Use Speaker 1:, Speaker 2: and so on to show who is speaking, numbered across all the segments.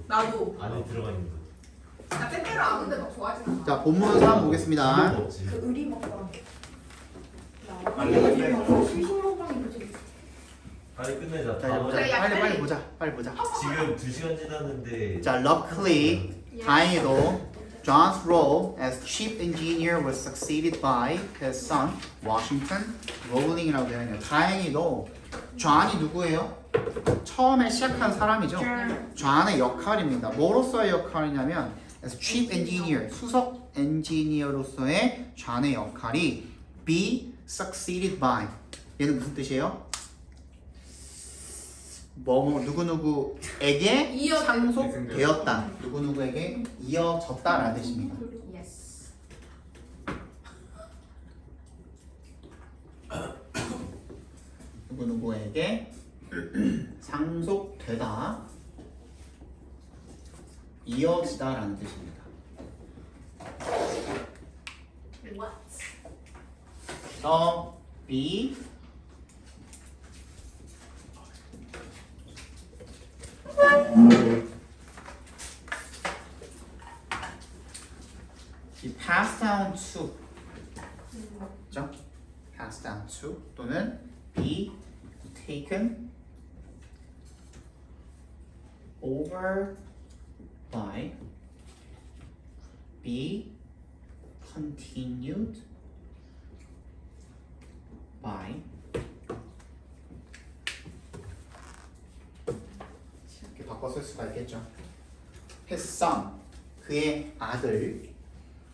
Speaker 1: 나도.
Speaker 2: 안에 들어가 있는 거.
Speaker 1: 나 때때로 아는데 막 좋아하진 않아.
Speaker 3: 자, 본문 3 보겠습니다.
Speaker 2: 그거 없지.
Speaker 4: 그 의리 먹방.
Speaker 2: 빨리
Speaker 4: 의리 먹방. 실신 먹방이 그지?
Speaker 2: 빨리 끝내자.
Speaker 3: 자, 이제 보자.
Speaker 1: 그래, 야,
Speaker 3: 빨리
Speaker 1: 빨리.
Speaker 3: 보자. 빨리 보자.
Speaker 2: 지금 2시간 지났는데.
Speaker 3: 자, luckily, 다행히도 John's role as chief engineer was succeeded by his son, Washington Rolling이라고 되어 있네요. 다행히도 존이 누구예요? 처음에 시작한 사람이죠. 존의 역할입니다. 뭐로서의 역할이냐면 as chief engineer, 수석 엔지니어로서의 존의 역할이 be succeeded by 얘는 무슨 뜻이에요? 누구누구에게
Speaker 1: 이어져.
Speaker 3: 상속되었다. 누구누구에게 이어졌다라는 뜻입니다.
Speaker 4: 예스.
Speaker 3: 누구누구에게 상속되다, 이어지다라는 뜻입니다.
Speaker 1: What?
Speaker 3: So, be be passed down to, 그죠? passed down to 또는 be taken over by, be continued by, 이렇게 바꿔 쓸 수가 있겠죠. His son, 그의 아들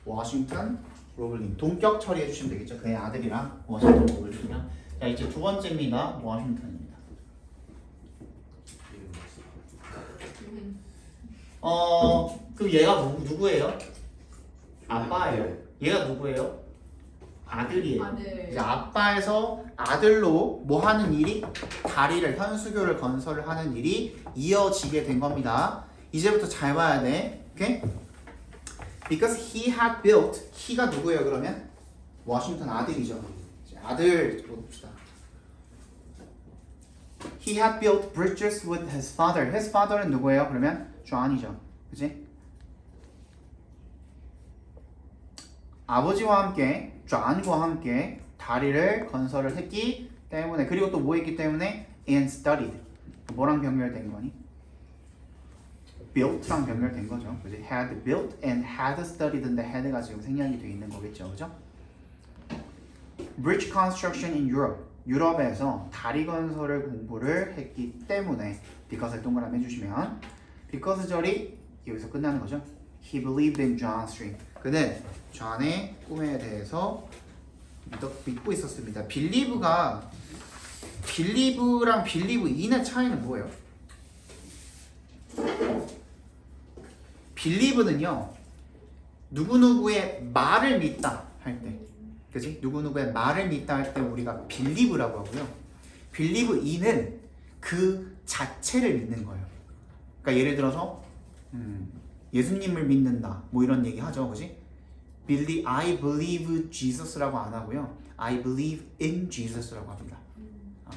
Speaker 3: 워싱턴 로블링. 동격 처리해 주시면 되겠죠. 그의 아들이랑 워싱턴 로블링이랑. 자, 이제 두 번째입니다. 워싱턴입니다. 그 얘가 누구예요? 아빠예요. 얘가 누구예요? 아들이에요.
Speaker 1: 아들.
Speaker 3: 이제 아빠에서 아들로 뭐 하는 일이? 다리를, 현수교를 건설을 하는 일이 이어지게 된 겁니다. 이제부터 잘 봐야 돼. 오케이? Because he had built, he가 누구예요 그러면? 워싱턴 아들이죠. 이제 아들 봅시다. He had built bridges with his father. His father는 누구예요? 그러면 존이죠. 그치? 아버지와 함께, 존과 함께 다리를 건설을 했기 때문에, 그리고 또 뭐 했기 때문에? And studied. 뭐랑 병렬된 거니? built랑 병렬된 거죠. 그지? had built and had studied인데 had가 지금 생략이 돼 있는 거겠죠. 그죠? Bridge construction in Europe. 유럽에서 다리 건설을 공부를 했기 때문에 because를 동그라미 해주시면 because 절이 여기서 끝나는 거죠. He believed in John's dream. 그는 존의 꿈에 대해서 믿고 있었습니다. believe랑 believe in의 차이는 뭐예요? believe는요, 누구누구의 말을 믿다 할 때, 그지? 누구누구의 말을 믿다 할 때 우리가 believe라고 하고요. believe in은 그 자체를 믿는 거예요. 그러니까 예를 들어서 예수님을 믿는다, 뭐 이런 얘기 하죠, 그지? I believe Jesus라고 안 하고요. I believe in Jesus라고 합니다.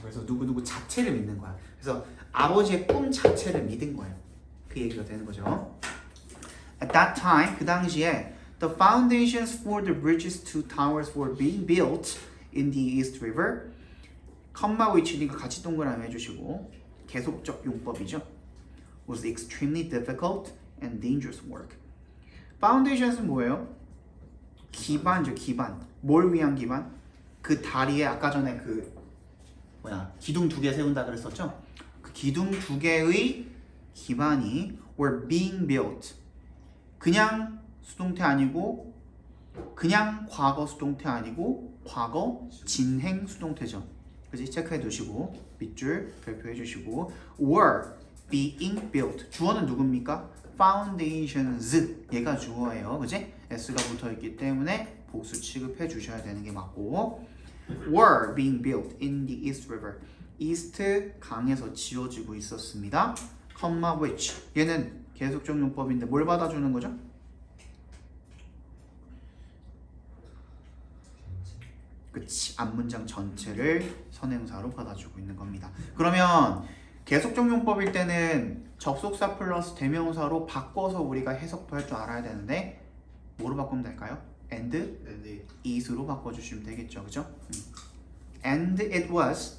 Speaker 3: 그래서 누구누구 자체를 믿는 거야. 그래서 아버지의 꿈 자체를 믿은 거예요. 그 얘기가 되는 거죠. At that time, 그 당시에 the foundations for the bridges to towers were being built in the East River. 컴마 위치니까 같이 동그라미 해주시고 계속적 용법이죠. Was extremely difficult and dangerous work. Foundations은 뭐예요? 기반이죠, 기반. 뭘 위한 기반? 그 다리에 아까 전에 기둥 2개 세운다 그랬었죠? 그 기둥 2개의 기반이 were being built. 그냥 수동태 아니고, 그냥 과거 수동태 아니고 과거 진행 수동태죠. 그지? 체크해 두시고 밑줄 별표해 주시고 were being built. 주어는 누굽니까? foundations. 얘가 주어예요. 그지? s가 붙어 있기 때문에 보수 취급해 주셔야 되는 게 맞고, were being built in the East River. 이스트 강에서 지어지고 있었습니다. comma which. 얘는 계속적 용법인데 뭘 받아주는 거죠? 그치, 앞문장 전체를 선행사로 받아주고 있는 겁니다. 그러면 계속적 용법일 때는 접속사 플러스 대명사로 바꿔서 우리가 해석도 할 줄 알아야 되는데 뭐로 바꾸면 될까요? and is로 바꿔주시면 되겠죠, 그죠? And it was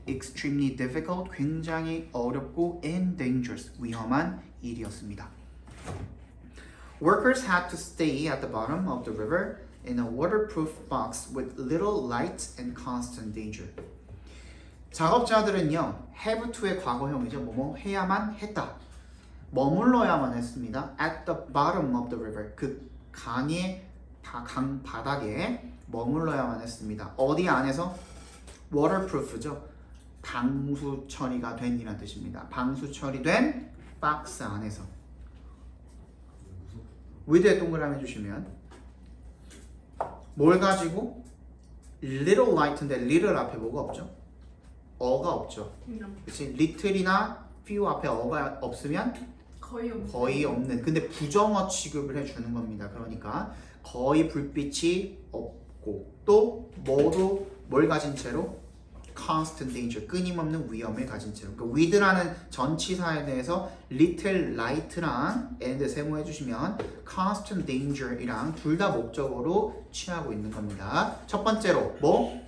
Speaker 3: extremely difficult, 굉장히 어렵고 and dangerous, 위험한 일이었습니다. Workers had to stay at the bottom of the river in a waterproof box with little light and constant danger. 작업자들은요, have to의 과거형이죠. 뭐뭐 해야만 했다. 머물러야만 했습니다. At the bottom of the river. 그 강의 강 바닥에 머물러야만 했습니다. 어디 안에서? waterproof죠. 방수 처리가 된 이란 뜻입니다. 방수 처리된 박스 안에서. with에 동그라미 해주시면 뭘 가지고? little light인데 little 앞에 뭐가 없죠? 어가 없죠. 그치? little이나 few 앞에 어가 없으면 거의 없는. 근데 부정어 취급을 해주는 겁니다. 그러니까 거의 불빛이 없고 또 뭐도 뭘 가진 채로? constant danger, 끊임없는 위험을 가진 채로. 그러니까 with라는 전치사에 대해서 little, light랑 and 세모해 주시면 constant danger이랑 둘 다 목적어로 취하고 있는 겁니다. 첫 번째로 뭐?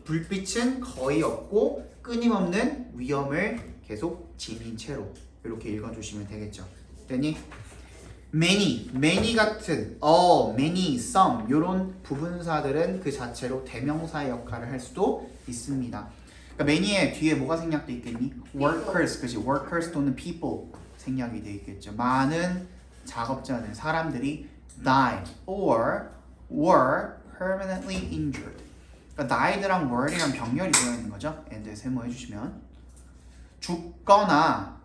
Speaker 3: 불빛은 거의 없고 끊임없는 위험을 계속 지닌 채로 이렇게 읽어주시면 되겠죠. 됐니? many 같은 many, some 이런 부분사들은 그 자체로 대명사의 역할을 할 수도 있습니다. 그러니까 many의 뒤에 뭐가 생략돼 있겠니? workers, 그치? workers 또는 people 생략이 돼 있겠죠. 많은 작업자들, 사람들이 died or were permanently injured. 그러니까 died랑 were이랑 병렬이 되어 있는 거죠. and 세모해 주시면 죽거나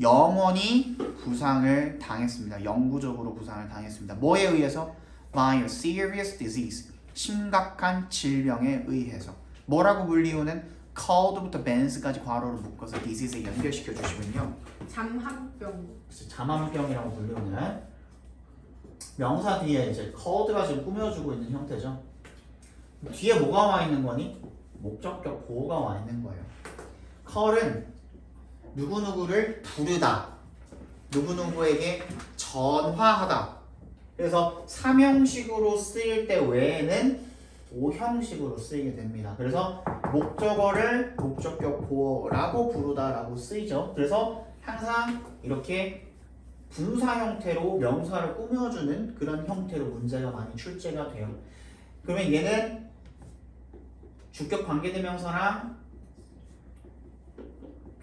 Speaker 3: 영원히 부상을 당했습니다. 영구적으로 부상을 당했습니다. 뭐에 의해서? By a serious disease. 심각한 질병에 의해서. 뭐라고 불리우는? called부터 bens까지 괄호로 묶어서 disease에 연결시켜 주시면요.
Speaker 1: 잠한병.
Speaker 3: 잠한병이라고 불리우는 명사 뒤에 이제 called가 지금 꾸며주고 있는 형태죠. 뒤에 뭐가 와 있는 거니? 목적격 보호가 와 있는 거예요. call은 누구누구를 부르다, 누구누구에게 전화하다. 그래서 3형식으로 쓰일 때 외에는 5형식으로 쓰이게 됩니다. 그래서 목적어를 목적격 보어라고 부르다라고 쓰이죠. 그래서 항상 이렇게 분사 형태로 명사를 꾸며주는 그런 형태로 문제가 많이 출제가 돼요. 그러면 얘는 주격 관계대명사랑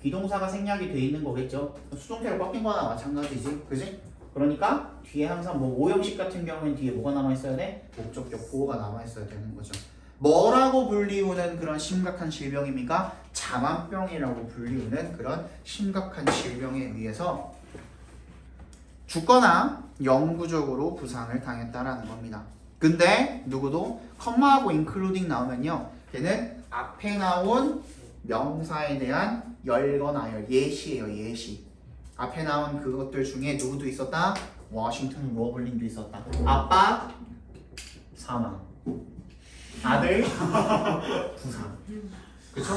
Speaker 3: 비동사가 생략이 돼 있는 거겠죠. 수동태로 꺾인 거나 마찬가지지, 그지? 그러니까 뒤에 항상 뭐 5형식 같은 경우엔 뒤에 뭐가 남아 있어야 돼? 목적격 보호가 남아 있어야 되는 거죠. 뭐라고 불리우는 그런 심각한 질병입니까? 잠한병이라고 불리우는 그런 심각한 질병에 의해서 죽거나 영구적으로 부상을 당했다라는 겁니다. 근데 누구도 컴마하고 including 나오면요, 걔는 앞에 나온 명사에 대한 열거나 예시예요. 예시. 앞에 나온 그것들 중에 누구도 있었다? 워싱턴 로블린도 있었다. 아빠 사망, 아들 부상. 그쵸?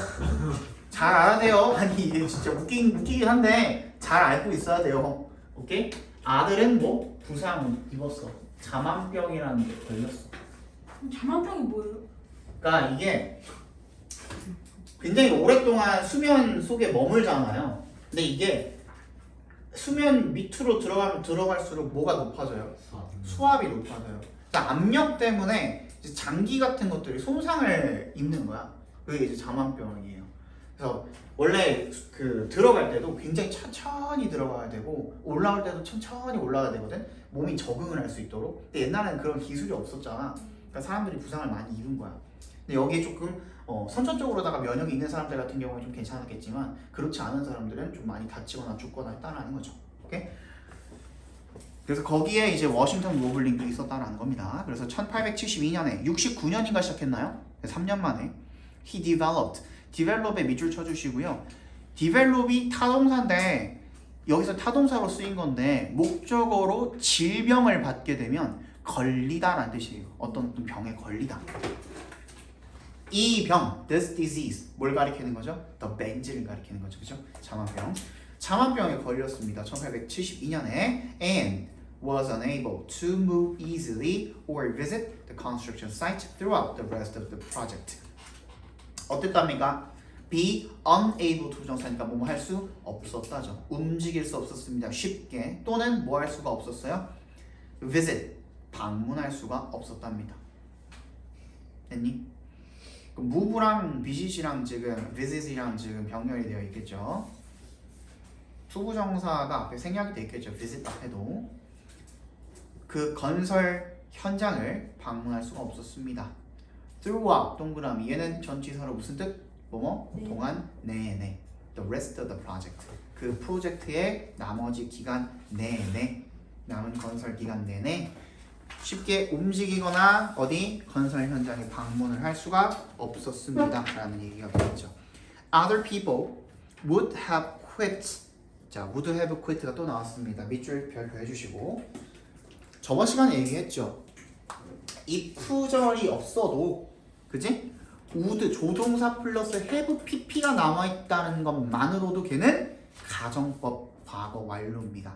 Speaker 3: 잘 알아야 돼요. 아니 이게 진짜 웃기긴 한데 잘 알고 있어야 돼요. 오케이? 아들은 뭐? 부상 입었어. 잠한병이라는 게 걸렸어.
Speaker 4: 잠한병이 뭐예요?
Speaker 3: 그러니까 이게 굉장히 오랫동안 수면 속에 머물잖아요. 근데 이게 수면 밑으로 들어갈수록 뭐가 높아져요? 수압이 높아져요. 그러니까 압력 때문에 이제 장기 같은 것들이 손상을 입는 거야. 그게 이제 잠한병이에요. 그래서 원래 그 들어갈 때도 굉장히 천천히 들어가야 되고 올라올 때도 천천히 올라가야 되거든. 몸이 적응을 할 수 있도록. 근데 옛날에는 그런 기술이 없었잖아. 그러니까 사람들이 부상을 많이 입은 거야. 근데 여기에 조금 선천적으로다가 면역이 있는 사람들 같은 경우는 좀 괜찮았겠지만 그렇지 않은 사람들은 좀 많이 다치거나 죽거나 했다라는 거죠. 오케이? 그래서 거기에 이제 워싱턴 로블링도 있었다라는 겁니다. 그래서 1872년에 69년인가 시작했나요? 3년 만에 he developed. develop에 밑줄 쳐주시고요. develop이 타동사인데 여기서 타동사로 쓰인 건데 목적어로 질병을 받게 되면 걸리다라는 뜻이에요. 어떤 병에 걸리다. 이 병, this disease 뭘 가리키는 거죠? the ben즈를 가리키는 거죠. 그죠? 자만병. 자만병에 걸렸습니다. 1872년에 and was unable to move easily or visit the construction site throughout the rest of the project. 어땠답니까? be unable to 부정사니까 뭐뭐 할 수 없었다죠. 움직일 수 없었습니다. 쉽게. 또는 뭐 할 수가 없었어요? visit 방문할 수가 없었답니다. 됐니? move랑 visit이랑 지금 visit이랑 지금 병렬이 되어 있겠죠. 투부정사가 앞에 생략이 되어 있겠죠. visit 앞에도. 그 건설 현장을 방문할 수가 없었습니다. throughout 동그라미 얘는 전치사로 무슨 뜻? 뭐뭐?
Speaker 4: 네.
Speaker 3: 동안 내내 the rest of the project 그 프로젝트의 나머지 기간 내내 남은 건설 기간 내내 쉽게 움직이거나 어디 건설 현장에 방문을 할 수가 없었습니다 라는 얘기가 되겠죠. Other people would have quit. 자, would have quit가 또 나왔습니다. 밑줄 별표 해주시고 저번 시간에 얘기했죠. if절이 없어도 그지? would 조동사 플러스 have pp가 나와 있다는 것만으로도 걔는 가정법 과거 완료입니다.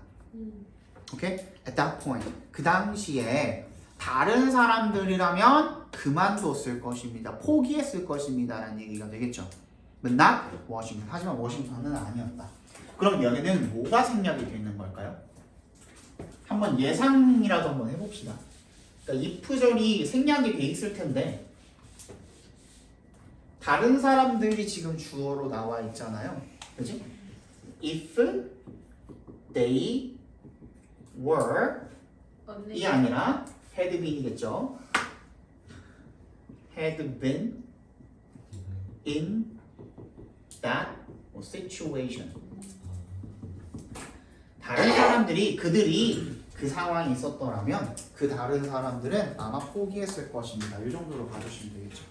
Speaker 3: 오케이? At that point 그 당시에 다른 사람들이라면 그만뒀을 것입니다. 포기했을 것입니다 라는 얘기가 되겠죠. But not Washington. 하지만 워싱턴은 아니었다. 그럼 여기는 뭐가 생략이 되어 있는 걸까요? 한번 예상이라도 한번 해봅시다. 그러니까 if절이 생략이 돼 있을 텐데 다른 사람들이 지금 주어로 나와 있잖아요. 그지? If they were 이 아니라 had been이겠죠. had been in that situation. 다른 사람들이 그들이 그 상황이 있었더라면 그 다른 사람들은 아마 포기했을 것입니다. 이 정도로 봐주시면 되겠죠.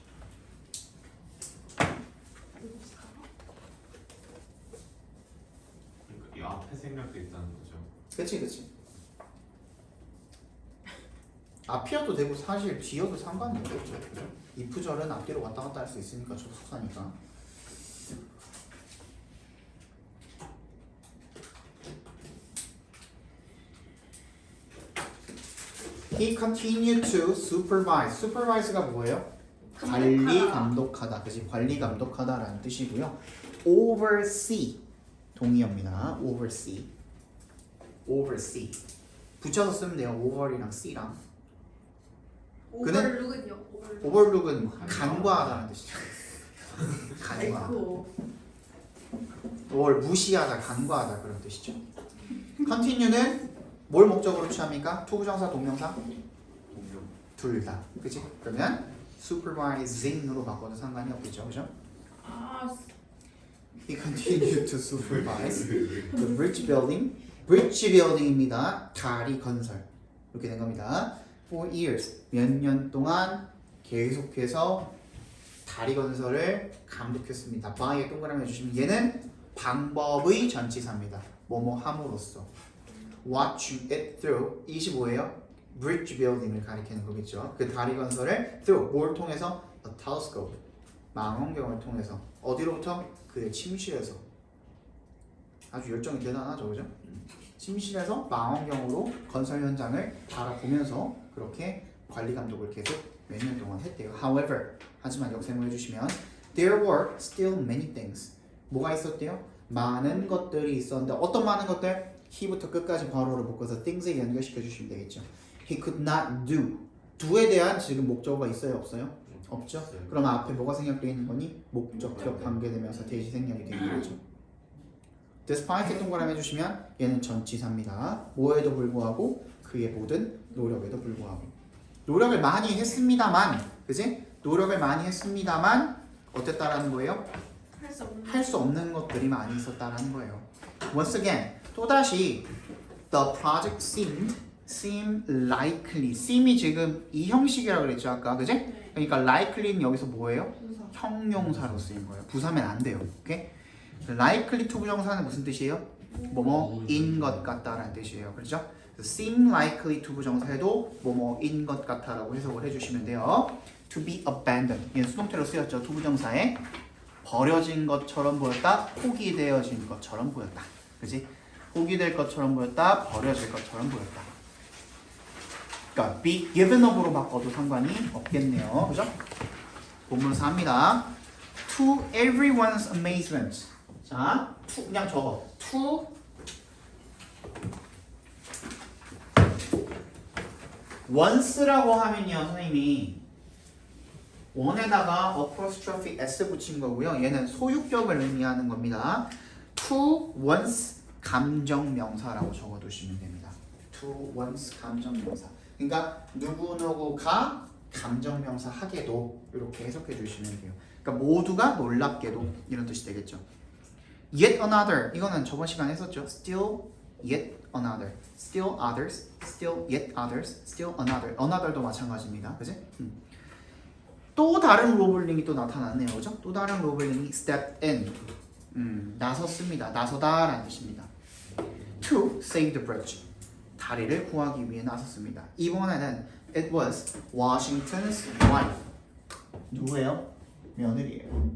Speaker 5: 그러니까 이 앞에 생략돼 있다는 거죠.
Speaker 3: 그치. 앞이어도 되고 사실 뒤여도 상관이 없겠죠. 그죠? if절은 앞뒤로 왔다 갔다 할 수 있으니까 접속사니까. He continued to supervise. supervise가 뭐예요? 관리 감독하다. 그치? 관리 감독하다라는 뜻이고요. oversee 동의어입니다. oversee. 붙여서 쓰면 돼요. over이랑 see랑.
Speaker 1: 오버룩은요?
Speaker 3: overlook은 간과하다는 뜻이죠. 간과.
Speaker 1: 아이고.
Speaker 3: 뭘 무시하다, 간과하다 그런 뜻이죠. continue는 뭘 목적으로 취합니까? 투부정사, 동명사? 둘 다. 그치? 그러면 supervising으로 바꿔도 상관이 없겠죠. 그죠?
Speaker 4: 아,
Speaker 3: He continued to supervise the bridge building. bridge building입니다. 다리 건설. 이렇게 된 겁니다. For years. 몇 년 동안 계속해서 다리 건설을 감독했습니다. by에 동그라미 해주시면 얘는 방법의 전치사입니다. 뭐뭐 함으로써. watch it through 25예요. bridge building을 가리키는 거겠죠. 그 다리 건설을 through 뭘 통해서? a telescope 망원경을 통해서 어디로부터? 그의 침실에서. 아주 열정이 대단하죠, 그죠? 침실에서 망원경으로 건설 현장을 바라보면서 그렇게 관리 감독을 계속 몇 년 동안 했대요. However, 하지만 역셈을 해주시면 there were still many things. 뭐가 있었대요? 많은 것들이 있었는데 어떤 많은 것들? he부터 끝까지 괄호를 묶어서 things에 연결시켜 주시면 되겠죠. He could not do. do에 대한 지금 목적어가 있어요, 없어요? 없죠? 그럼 앞에 뭐가 생략되어 있는 거니? 목적격 관계되면서 대시 생략이 되는 거죠. despite 동그라미 해주시면 얘는 전치사입니다. 뭐에도 불구하고 그의 모든 노력에도 불구하고 노력을 많이 했습니다만 그지? 노력을 많이 했습니다만 어땠다라는 거예요? 할 수 없는 것들이 많이 있었다라는 거예요. Once again 또다시 the project seem likely. seem이 지금 이 형식이라고 그랬죠 아까 그지? 그러니까 likely는 여기서 뭐예요? 형용사로 쓰인 거예요. 부사면 안 돼요. 오케이? likely to 부정사는 무슨 뜻이에요? 뭐뭐인 것 같다라는 뜻이에요. 그렇죠? seem likely to 부정사에도 뭐뭐인 것 같다라고 해석을 해주시면 돼요. to be abandoned. 얘는 수동태로 쓰였죠. 투부정사에 버려진 것처럼 보였다. 포기되어진 것처럼 보였다. 그지? 포기될 것처럼 보였다. 버려질 것처럼 보였다. 그러니까 be given up으로 바꿔도 상관이 없겠네요. 그죠? 본문사 합니다. To everyone's amazement. 자, to 그냥 적어. To once라고 하면요, 선생님이 on에다가 apostrophe s 붙인 거고요. 얘는 소유격을 의미하는 겁니다. to once 감정명사라고 적어두시면 됩니다. to once 감정명사. 그러니까 누구누구가 감정명사 하게도 이렇게 해석해 주시면 돼요. 그러니까 모두가 놀랍게도 이런 뜻이 되겠죠. Yet another 이거는 저번 시간에 했었죠. Still, yet another, still others, still yet others, still another. another도 마찬가지입니다. 그지? 또 다른 로블링이 또 나타났네요. 그죠? 또 다른 로블링이 step in. 나섰습니다. 나서다라는 뜻입니다. To save the bridge. 다리를 구하기 위해 나섰습니다. 이번에는 it was Washington's wife. 누구예요? 며느리예요.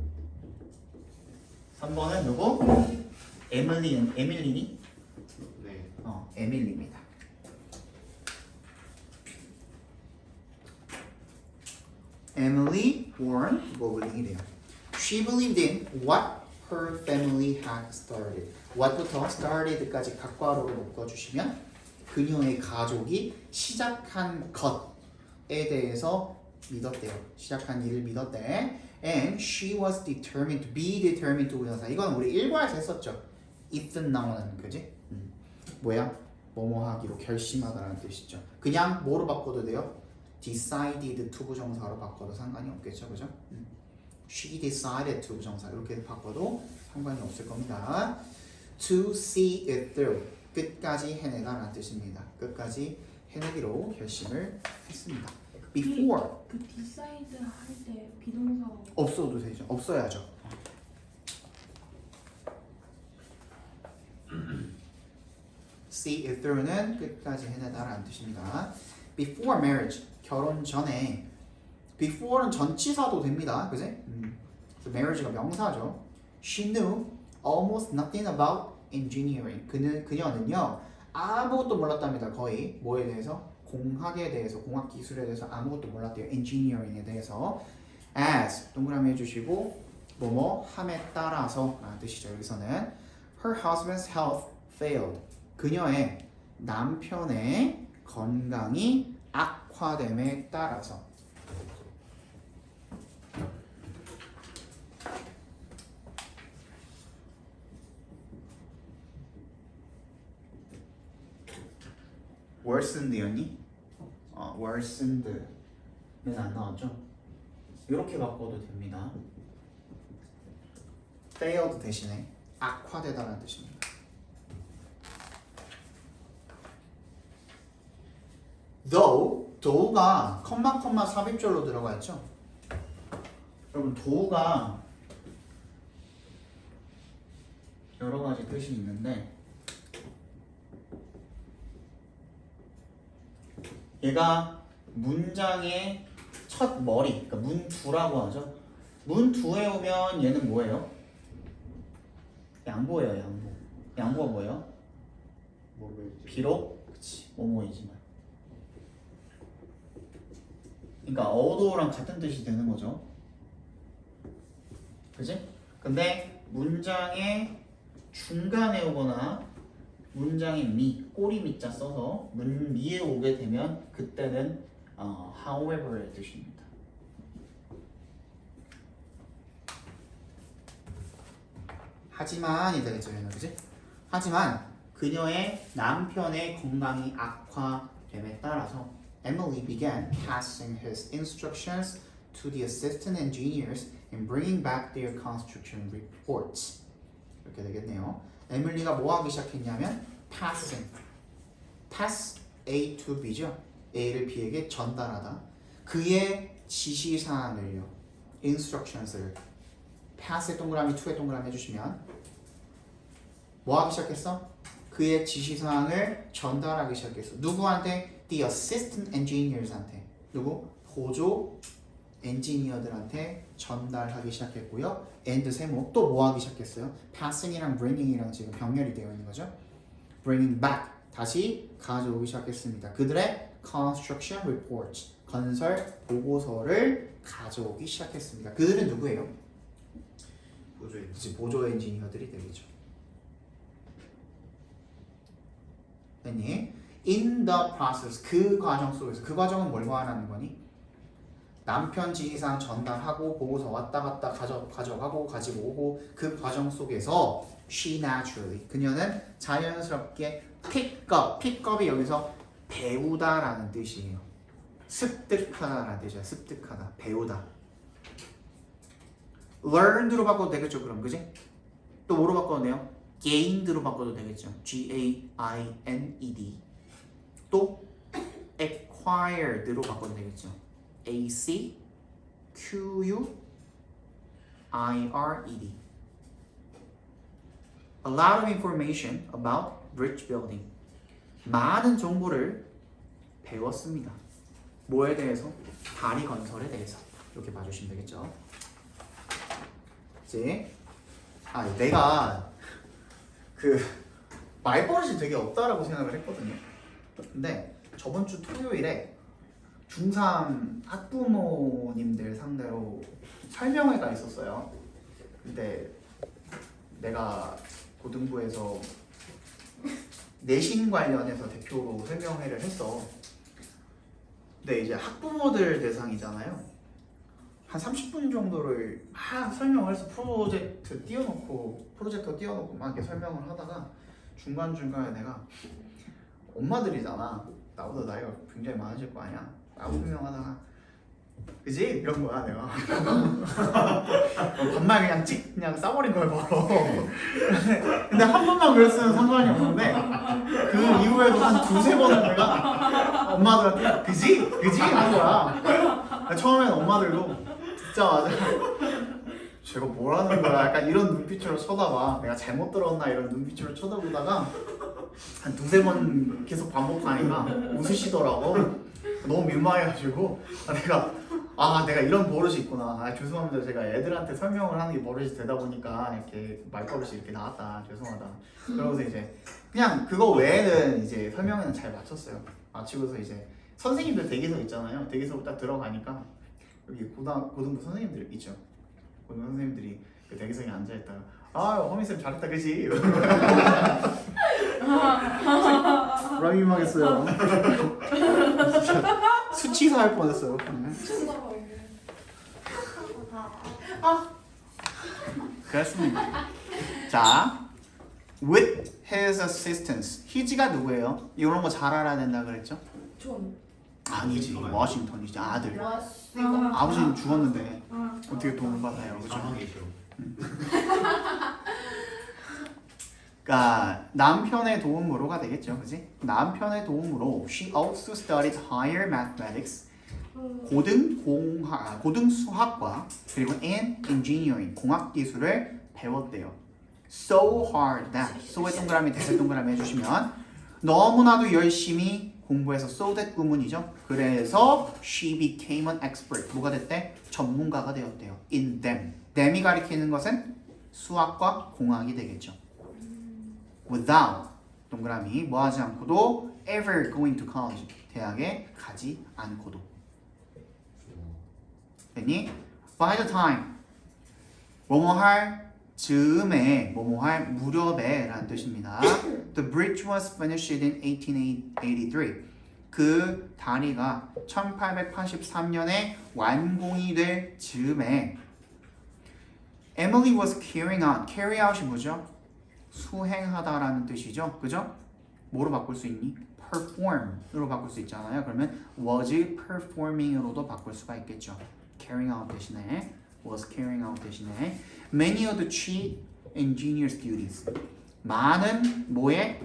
Speaker 3: 3번은 누구? 에밀리니?
Speaker 5: 네.
Speaker 3: 에밀리입니다. Emily Warren 로블링이래요. She believed in what her family had started. what부터 started까지 각괄호를 묶어주시면 그녀의 가족이 시작한 것에 대해서 믿었대요. 시작한 일을 믿었대. And she was determined to be determined to 부정사. 이건 우리 일과에서 했었죠. if는 나오는 그지? 뭐야? 뭐뭐 하기로 결심하다라는 뜻이죠. 그냥 뭐로 바꿔도 돼요? decided to 부정사로 바꿔도 상관이 없겠죠, 그죠? She decided to 부정사 이렇게 바꿔도 상관이 없을 겁니다. To see it through 끝까지 해내다라는 뜻입니다. 끝까지 해내기로 결심을 했습니다. Before
Speaker 4: 그 decide 할 때 비동사
Speaker 3: 없어도 되죠. 없어야죠. See it through는 끝까지 해내다라는 뜻입니다. Before marriage 결혼 전에 before는 전치사도 됩니다. 그지? 그래서 marriage가 명사죠. She knew almost nothing about engineering. 그녀는요 아무것도 몰랐답니다. 거의 뭐에 대해서? 공학에 대해서, 공학 기술에 대해서 아무것도 몰랐대요. engineering에 대해서. as 동그라미 해주시고 뭐뭐 함에 따라서 라는 뜻이죠. 여기서는 her husband's health failed. 그녀의 남편의 건강이 악화됨에 따라서. worsened였니? worsened는 안 나왔죠? 이렇게 바꿔도 됩니다. failed 대신에 악화되다라는 뜻입니다. though가 컴마 삽입절로 들어가 있죠? 여러분 though가 여러 가지 뜻이 있는데 얘가 문장의 첫 머리, 그러니까 문두라고 하죠. 문두에 오면 얘는 뭐예요? 양보예요, 양보. 양보가 뭐예요? 비록, 그치, 뭐뭐이지만. 그러니까 although 같은 뜻이 되는 거죠. 그치? 근데 문장의 중간에 오거나 문장의 미, 꼬리 밑자 써서 문 미에 오게 되면 그때는 however의 뜻입니다. 하지만이 되겠죠, 얘는 그지? 하지만 그녀의 남편의 건강이 악화됨에 따라서 Emily began passing his instructions to the assistant engineers in bringing back their construction reports. 이렇게 되겠네요. 에밀리가 뭐 하기 시작했냐면 passing, pass A to B죠. A를 B에게 전달하다. 그의 지시사항을요, instructions를 pass의 동그라미, to의 동그라미 해주시면 뭐 하기 시작했어? 그의 지시사항을 전달하기 시작했어. 누구한테? The assistant engineers한테. 누구? 보조 엔지니어들한테 전달하기 시작했고요. and 세모 또 뭐 하기 시작했어요? passing이랑 bringing이랑 지금 병렬이 되어 있는 거죠. bringing back 다시 가져오기 시작했습니다. 그들의 construction reports 건설 보고서를 가져오기 시작했습니다. 그들은 누구예요? 보조 엔지니어들이 되겠죠. 됐니? In the process 그 과정 속에서 그 과정은 뭘 말하는 거니? 남편 지휘상 전달하고 보고서 왔다 갔다 가져가고 가지고 오고 그 과정 속에서 she naturally 그녀는 자연스럽게 pickup이 여기서 배우다라는 뜻이에요. 습득하다라는 뜻이야. 습득하다, 배우다. learned로 바꿔도 되겠죠, 그럼 그지? 또 뭐로 바꿔도 돼요? gained로 바꿔도 되겠죠. G-A-I-N-E-D. 또 acquired로 바꿔도 되겠죠. A-C-Q-U-I-R-E-D. A lot of information about bridge building. 많은 정보를 배웠습니다. 뭐에 대해서? 다리 건설에 대해서. 이렇게 봐주시면 되겠죠. 이제 내가 그 말버릇이 되게 없다라고 생각을 했거든요. 근데 저번 주 토요일에 중3 학부모님들 상대로 설명회가 있었어요. 근데 내가 고등부에서 내신 관련해서 대표로 설명회를 했어. 근데 이제 학부모들 대상이잖아요. 한 30분 정도를 막 설명을 해서 프로젝터 띄워놓고 막 이렇게 설명을 하다가 중간중간에 내가 엄마들이잖아. 나보다 나이가 굉장히 많으실 거 아니야. 나하고 설명하다가 그지? 이런 거야 내가. 반말 그냥 싸버린 거야 바로. 근데 한 번만 그랬으면 상관이 없는데 그 이후에도 한 두세 번을 내가 엄마들한테 그지? 한 거야. 처음에는 엄마들도 듣자마자 제가 뭐라는 거야 약간 이런 눈빛으로 쳐다봐. 내가 잘못 들었나 이런 눈빛으로 쳐다보다가 한 두세 번 계속 반복하니까 웃으시더라고. 너무 민망해가지고 내가 이런 버릇이 있구나. 죄송합니다. 제가 애들한테 설명을 하는 게 버릇이 되다 보니까 이렇게 말버릇이 이렇게 나왔다. 죄송하다. 그러고서 이제 그냥 그거 외에는 이제 설명회는 잘 마쳤어요. 마치고서 이제 선생님들 대기석 있잖아요. 대기석 딱 들어가니까 여기 고등부 선생님들 있죠. 고등부 선생님들이 그 대기석에 앉아있다가 허민쌤 잘했다 그치? 라임하겠어요. 수치사 할 뻔했어요. 그렇습니다. 자, with his assistance. his가 누구예요? 이런 거 잘 알아야 된다 그랬죠?
Speaker 4: 존.
Speaker 3: 아니지, 워싱턴이지. 아들.
Speaker 4: 아.
Speaker 3: 아버지는 죽었는데 어떻게 도움을 받아요, 그죠?
Speaker 5: 사망이죠.
Speaker 3: 그러니까 남편의 도움으로가 되겠죠, 그지? 남편의 도움으로 she also studied higher mathematics. 고등 수학과 그리고 and engineering 공학 기술을 배웠대요. So hard that so의 동그라미 대세 동그라미 해주시면 너무나도 열심히 공부해서 so that 구문이죠. 그래서 she became an expert. 뭐가 됐대? 전문가가 되었대요. In them. them이 가리키는 것은 수학과 공학이 되겠죠. Without 동그라미 뭐 하지 않고도 ever going to college 대학에 가지 않고도. 됐니? By the time 뭐뭐할 즈음에 뭐뭐할 무렵에 라는 뜻입니다. The bridge was finished in 1883. 그 다리가 1883년에 완공이 될 즈음에 Emily was carrying on. carry out이 뭐죠? 수행하다라는 뜻이죠. 그죠? 뭐로 바꿀 수 있니? perform으로 바꿀 수 있잖아요. 그러면 was performing으로도 바꿀 수가 있겠죠. carrying out 대신에 was carrying out 대신에 many of the chief engineers duties. 많은 뭐의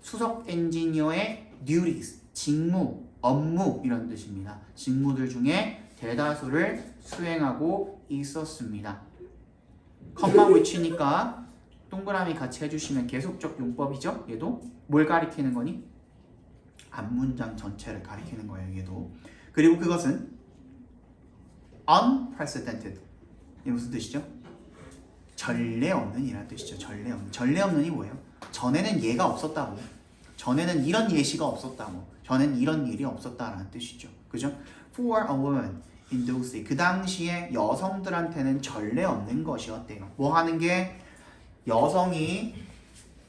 Speaker 3: 수석 엔지니어의 duties, 직무, 업무 이런 뜻입니다. 직무들 중에 대다수를 수행하고 있었습니다. 컴마 위치니까 동그라미 같이 해주시면 계속적 용법이죠. 얘도 뭘 가리키는 거니? 앞문장 전체를 가리키는 거예요. 얘도. 그리고 그것은 unprecedented. 이게 무슨 뜻이죠? 전례 없는 이라는 뜻이죠. 전례 없는. 전례 없는이 뭐예요? 전에는 예가 없었다고. 전에는 이런 예시가 없었다고. 전에는 이런 일이 없었다라는 뜻이죠. 그죠? For a woman in those days. 그 당시에 여성들한테는 전례 없는 것이었대요. 뭐 하는 게 여성이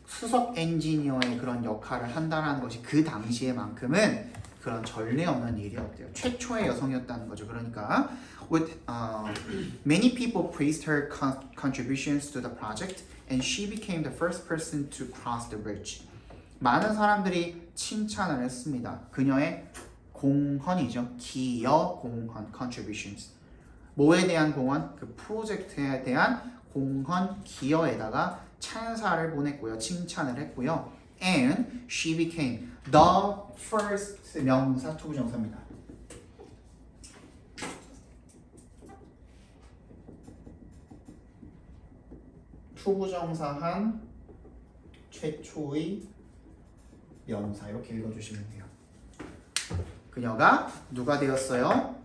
Speaker 3: 수석 엔지니어의 그런 역할을 한다는 것이 그 당시에만큼은 그런 전례 없는 일이었대요. 최초의 여성이었다는 거죠. 그러니까 with many people praised her contributions to the project and she became the first person to cross the bridge. 많은 사람들이 칭찬을 했습니다. 그녀의 공헌이죠. 기여 공헌 contributions. 뭐에 대한 공헌? 그 프로젝트에 대한 공헌 기여에다가 찬사를 보냈고요. 칭찬을 했고요. And she became the first 명사 투부정사입니다. 투부정사한 최초의 명사 이렇게 읽어주시면 돼요. 그녀가 누가 되었어요?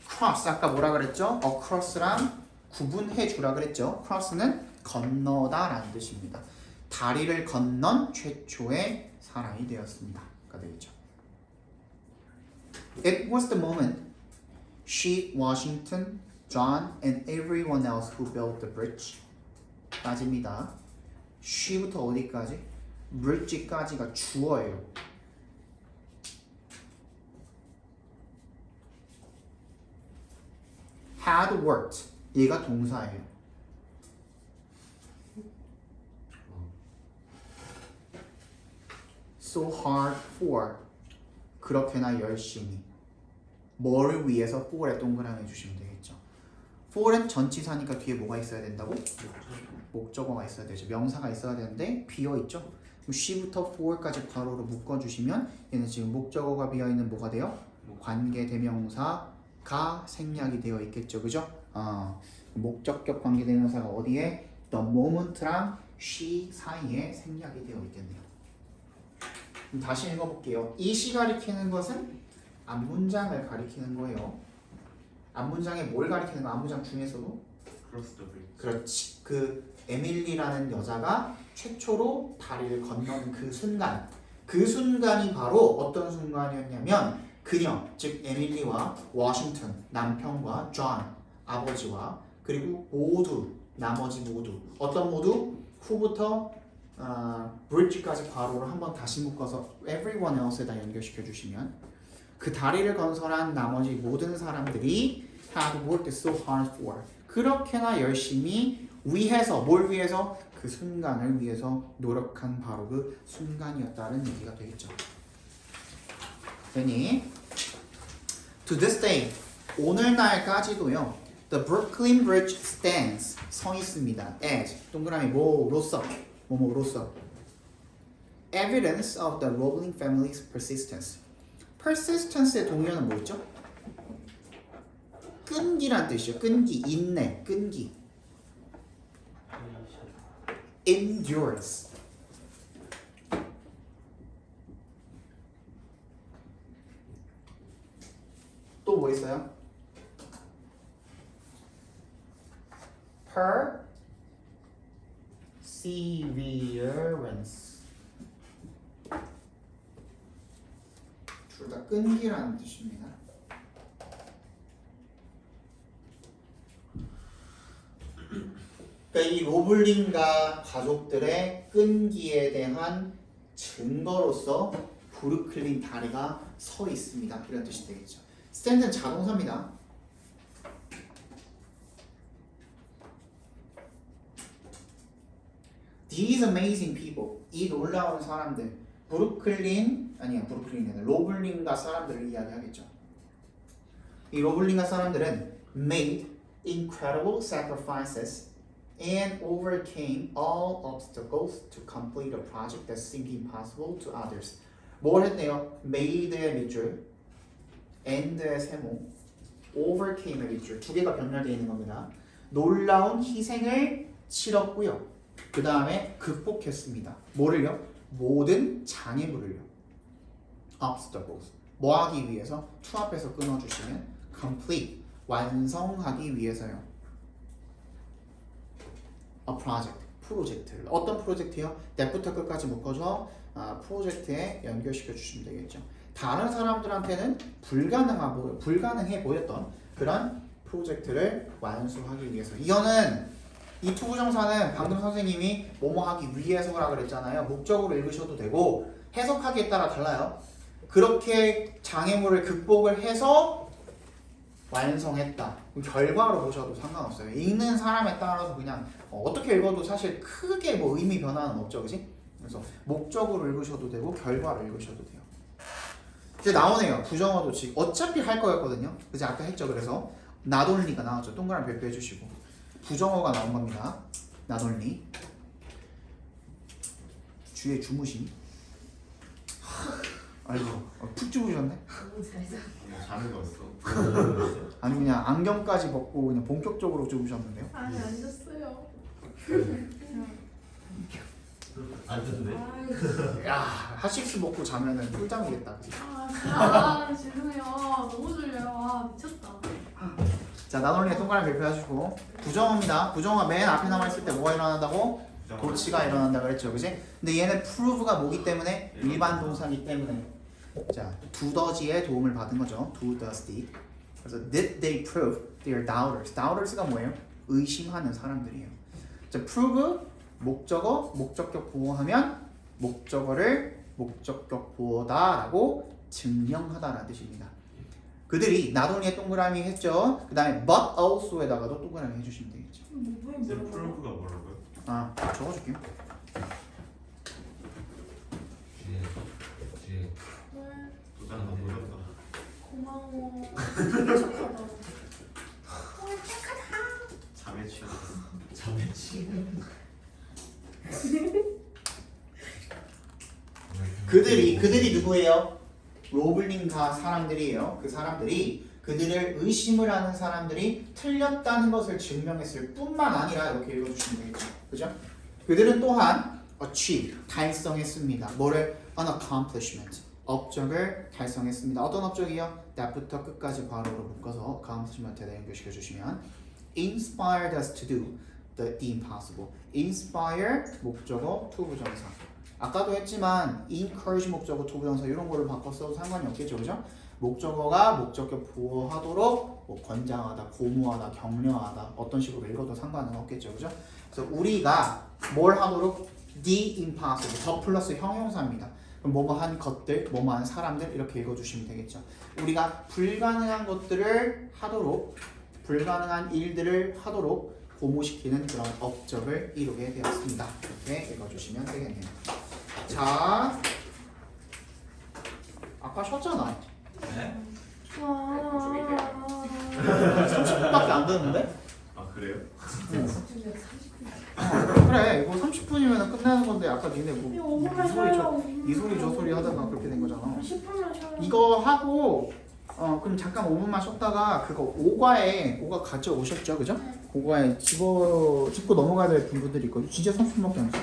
Speaker 3: cross 아까 뭐라 그랬죠? across랑 구분해 주라 그랬죠? cross는 건너다라는 뜻입니다. 다리를 건넌 최초의 사람이 되었습니다. 가 되겠죠. It was the moment she, Washington, John, and everyone else who built the bridge. 까지입니다. she부터 어디까지? bridge까지가 주어예요. had worked. 얘가 동사예요. so hard for. 그렇게나 열심히. 뭐를 위해서 for에 동그라미 해주시면 되겠죠. for은 전치사니까 뒤에 뭐가 있어야 된다고? 목적어가 있어야 되죠. 명사가 있어야 되는데 비어있죠. 그럼 she부터 for까지 괄호로 묶어주시면 얘는 지금 목적어가 비어있는 뭐가 돼요? 관계 대명사가 생략이 되어 있겠죠. 그죠? 목적격 관계 대명사가 어디에? the moment랑 she 사이에 생략이 되어 있겠네요. 그럼 다시 읽어볼게요. 이시 가리키는 것은 앞문장을 가리키는 거예요. 앞문장에 뭘 가리키는 거? 앞문장 중에서도?
Speaker 5: 크로스 더 브릿지.
Speaker 3: 그렇지. 그 에밀리라는 여자가 최초로 다리를 건너는 그 순간. 그 순간이 바로 어떤 순간이었냐면 그녀, 즉 에밀리와 워싱턴, 남편과 존, 아버지와 그리고 모두, 나머지 모두 어떤 모두? 후부터 bridge까지 괄호를 한번 다시 묶어서 everyone else에다 연결시켜 주시면 그 다리를 건설한 나머지 모든 사람들이 had worked so hard for. 그렇게나 열심히 위해서, 뭘 위해서? 그 순간을 위해서 노력한 바로 그 순간이었다는 얘기가 되겠죠. 되니? To this day, 오늘날까지도요. The Brooklyn Bridge stands, 서 있습니다. as, 동그라미 뭐로서, 뭐뭐로서. Evidence of the Roebling family's persistence. persistence의 동의어는 뭐였죠? 끈기란 뜻이죠. 끈기, 인내, 끈기. endurance. 또 뭐 있어요? perseverance. 둘 다 끈기라는 뜻입니다. 그러니까 이 로블링과 가족들의 끈기에 대한 증거로서 브루클린 다리가 서 있습니다. 이런 뜻이 되겠죠. 스탠드는 자동사입니다. These amazing people, 이 놀라운 사람들, 브루클린이 아니라 로블린과 사람들을 이야기하겠죠. 이 로블린과 사람들은 made incredible sacrifices and overcame all obstacles to complete a project that seemed impossible to others. 뭘 했네요? made의 밑줄, and의 세모, overcame의 밑줄 두 개가 병렬되어 있는 겁니다. 놀라운 희생을 치렀고요. 그 다음에 극복했습니다. 뭐를요? 모든 장애물을요. obstacles. 뭐 하기 위해서? to 앞에서 끊어주시면 complete. 완성하기 위해서요. A project, 프로젝트를. 어떤 프로젝트요? 때부터 끝까지 묶어서 프로젝트에 연결시켜 주시면 되겠죠. 다른 사람들한테는 불가능해 보였던 그런 프로젝트를 완수하기 위해서. 이거는 이 투부정사는 방금 선생님이 뭐뭐 하기 위해서라 그랬잖아요. 목적으로 읽으셔도 되고 해석하기에 따라 달라요. 그렇게 장애물을 극복을 해서 완성했다. 결과로 보셔도 상관없어요. 읽는 사람에 따라서 그냥 어떻게 읽어도 사실 크게 뭐 의미 변화는 없죠, 그지? 그래서 목적으로 읽으셔도 되고 결과로 읽으셔도 돼요. 이제 나오네요. 부정어도 지금 어차피 할 거였거든요. 그지? 아까 했죠. 그래서 not only가 나왔죠. 동그라미 별표 해주시고 부정어가 나온 겁니다. not only. 주에 주무시. 아이고 푹 주무셨네.
Speaker 1: 너무 잘했어.
Speaker 5: 자는 거였어.
Speaker 3: 아니 그냥 안경까지 벗고 그냥 본격적으로 주무셨는데요.
Speaker 4: 아니 안 잤어요.
Speaker 2: 안 듣네.
Speaker 4: 아유,
Speaker 3: 야 핫식스 먹고 자면은 꿀잠이겠다. 그치?
Speaker 4: 죄송해요. 너무 졸려요. 아 미쳤다.
Speaker 3: 자 나놀리에 동그라미 별표 해주시고 부정어입니다. 부정어가 맨 앞에 남아있을 때 뭐가 일어난다고? 도치가 일어난다 그랬죠, 그지? 근데 얘는 prove가 뭐기 때문에 일반 동사이기 때문에 자 두더지의 도움을 받은 거죠. 두더지. 그래서 did they prove their doubters? doubters가 뭐예요? 의심하는 사람들이에요. 자 prove 목적어 목적격 보호하면 목적어를 목적격 보호다라고 증명하다라는 뜻입니다. 그들이 not only에 동그라미 했죠. 그 다음에 but also에다가도 동그라미 해주시면 되겠죠.
Speaker 5: 이제 프로브가 뭐라고요?
Speaker 3: 아 적어줄게요.
Speaker 2: 뒤에
Speaker 5: 도장 안 보였다.
Speaker 4: 고마워. 되게 착하다.
Speaker 5: 잠에 취했어.
Speaker 2: 잠에 치는.
Speaker 3: 그들이 누구예요? 로블링가 사람들이에요. 그 사람들이 그들을 의심을 하는 사람들이 틀렸다는 것을 증명했을 뿐만 아니라 이렇게 읽어주시면 되겠죠. 그죠? 그들은 또한 achieve, 달성했습니다. 뭐를? an accomplishment, 업적을 달성했습니다. 어떤 업적이요? that부터 끝까지 괄호로 묶어서 accomplishment에다 연결시켜 주시면 inspired us to do the impossible. inspire 목적어 투부정사. 아까도 했지만 encourage 목적어 투부정사 이런 거를 바꿔 써도 상관이 없겠죠, 그죠? 목적어가 목적격 보호하도록 뭐 권장하다, 고무하다, 격려하다 어떤 식으로 읽어도 상관은 없겠죠, 그죠? 그래서 우리가 뭘 하도록 the impossible 더 플러스 형용사입니다. 그럼 뭐뭐한 것들, 뭐뭐한 사람들 이렇게 읽어주시면 되겠죠. 우리가 불가능한 것들을 하도록 불가능한 일들을 하도록 고무시키는 그런 업적을 이루게 되었습니다. 이렇게 읽어주시면 되겠네요. 자, 아까 쉬었잖아.
Speaker 2: 네?
Speaker 4: 와.
Speaker 3: 30분밖에 안 됐는데?
Speaker 5: 아 그래요?
Speaker 1: 집중력 30분.
Speaker 3: 그래, 이거 30분이면 끝나는 건데 아까 니네 뭐
Speaker 4: 이거 5분만
Speaker 3: 이 소리
Speaker 4: 쉬어요.
Speaker 3: 이 소리 저 소리 하다가 그렇게 된 거잖아.
Speaker 4: 10분만 쉬어요.
Speaker 3: 이거 하고 그럼 잠깐 5분만 쉬었다가 그거 오가 가져오셨죠, 그죠? 오가에 짚고 넘어가야 될 분들이 있거든요. 진짜 30분밖에 안 했어.